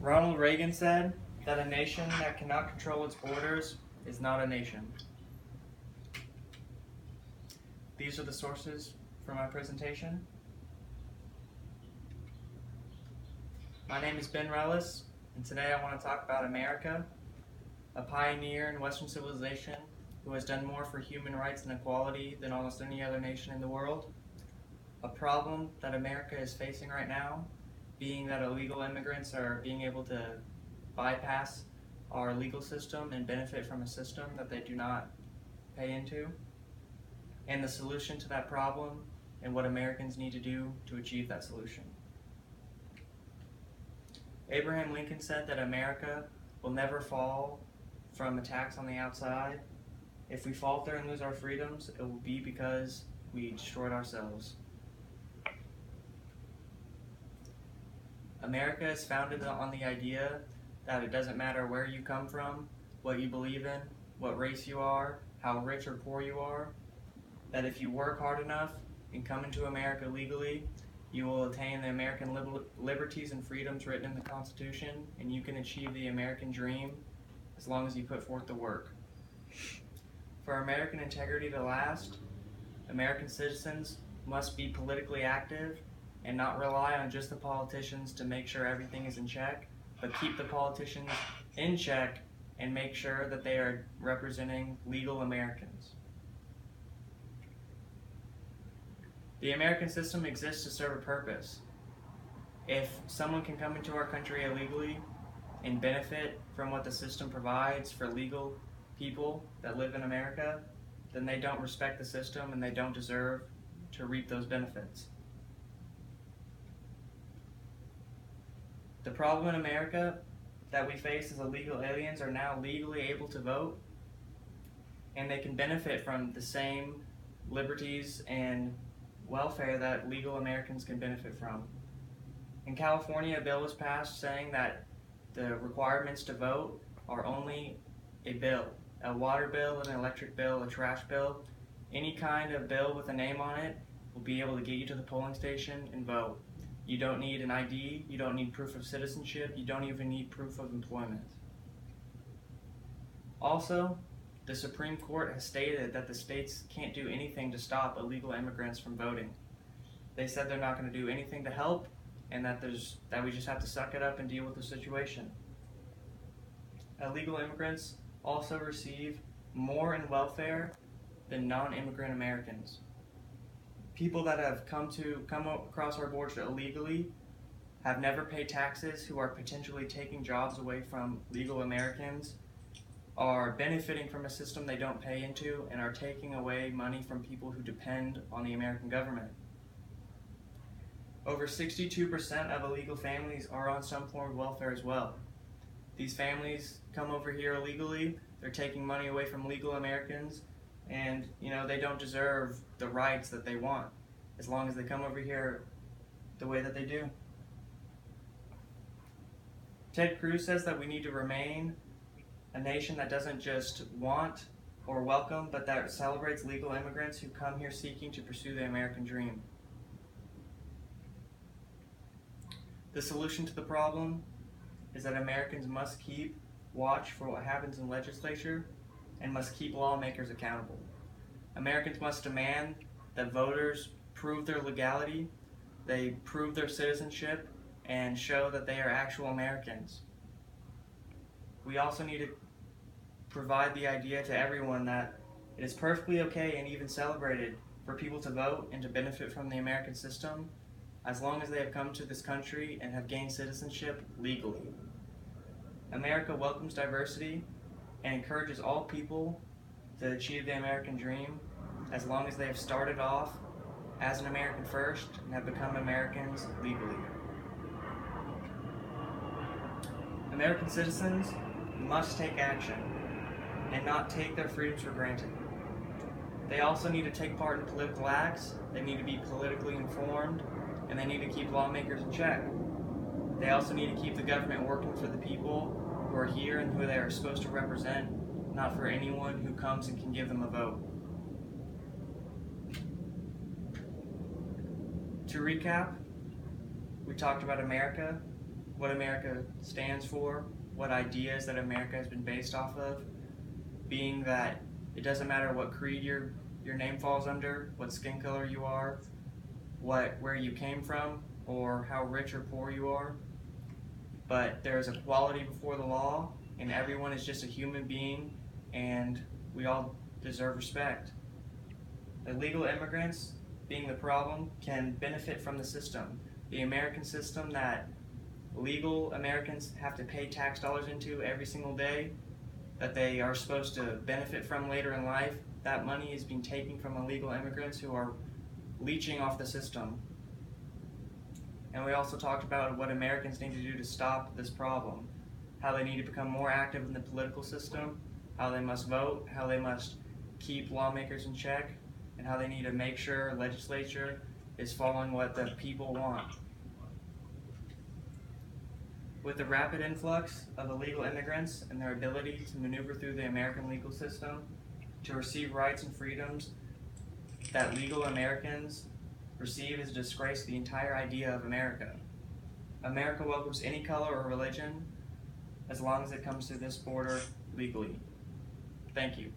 Ronald Reagan said that a nation that cannot control its borders is not a nation. These are the sources for my presentation. My name is Ben Ruelas, and today I want to talk about America, a pioneer in Western civilization who has done more for human rights and equality than almost any other nation in the world. A problem that America is facing right now, being that illegal immigrants are being able to bypass our legal system and benefit from a system that they do not pay into, and the solution to that problem and what Americans need to do to achieve that solution. Abraham Lincoln said that America will never fall from attacks on the outside. If we falter and lose our freedoms, it will be because we destroyed ourselves. America is founded on the idea that it doesn't matter where you come from, what you believe in, what race you are, how rich or poor you are, that if you work hard enough and come into America legally, you will attain the American liberties and freedoms written in the Constitution, and you can achieve the American dream as long as you put forth the work. For American integrity to last, American citizens must be politically active and not rely on just the politicians to make sure everything is in check, but keep the politicians in check and make sure that they are representing legal Americans. The American system exists to serve a purpose. If someone can come into our country illegally and benefit from what the system provides for legal people that live in America, then they don't respect the system and they don't deserve to reap those benefits. The problem in America that we face is illegal aliens are now legally able to vote, and they can benefit from the same liberties and welfare that legal Americans can benefit from. In California, a bill was passed saying that the requirements to vote are only a bill, a water bill, an electric bill, a trash bill. Any kind of bill with a name on it will be able to get you to the polling station and vote. You don't need an ID, you don't need proof of citizenship, you don't even need proof of employment. Also, the Supreme Court has stated that the states can't do anything to stop illegal immigrants from voting. They said they're not going to do anything to help, and that we just have to suck it up and deal with the situation. Illegal immigrants also receive more in welfare than non-immigrant Americans. People that have come across our borders illegally have never paid taxes, who are potentially taking jobs away from legal Americans, are benefiting from a system they don't pay into, and are taking away money from people who depend on the American government. Over 62% of illegal families are on some form of welfare as well. These families come over here illegally, they're taking money away from legal Americans, and they don't deserve the rights that they want as long as they come over here the way that they do. Ted Cruz says that we need to remain a nation that doesn't just want or welcome, but that celebrates legal immigrants who come here seeking to pursue the American dream. The solution to the problem is that Americans must keep watch for what happens in legislature and must keep lawmakers accountable. Americans must demand that voters prove their legality, they prove their citizenship, and show that they are actual Americans. We also need to provide the idea to everyone that it is perfectly okay and even celebrated for people to vote and to benefit from the American system as long as they have come to this country and have gained citizenship legally. America welcomes diversity and encourages all people to achieve the American dream as long as they have started off as an American first and have become Americans legally. American citizens must take action and not take their freedoms for granted. They also need to take part in political acts, they need to be politically informed, and they need to keep lawmakers in check. They also need to keep the government working for the people who are here and who they are supposed to represent, not for anyone who comes and can give them a vote. To recap, we talked about America, what America stands for, what ideas that America has been based off of, being that it doesn't matter what creed your name falls under, what skin color you are, where you came from, or how rich or poor you are, but there is equality before the law, and everyone is just a human being, and we all deserve respect. Illegal immigrants, being the problem, can benefit from the system. The American system that legal Americans have to pay tax dollars into every single day, that they are supposed to benefit from later in life, that money is being taken from illegal immigrants who are leeching off the system. And we also talked about what Americans need to do to stop this problem, how they need to become more active in the political system, how they must vote, how they must keep lawmakers in check, and how they need to make sure legislature is following what the people want. With the rapid influx of illegal immigrants and their ability to maneuver through the American legal system to receive rights and freedoms that legal Americans receive is a disgrace to the entire idea of America. America welcomes any color or religion as long as it comes to this border legally. Thank you.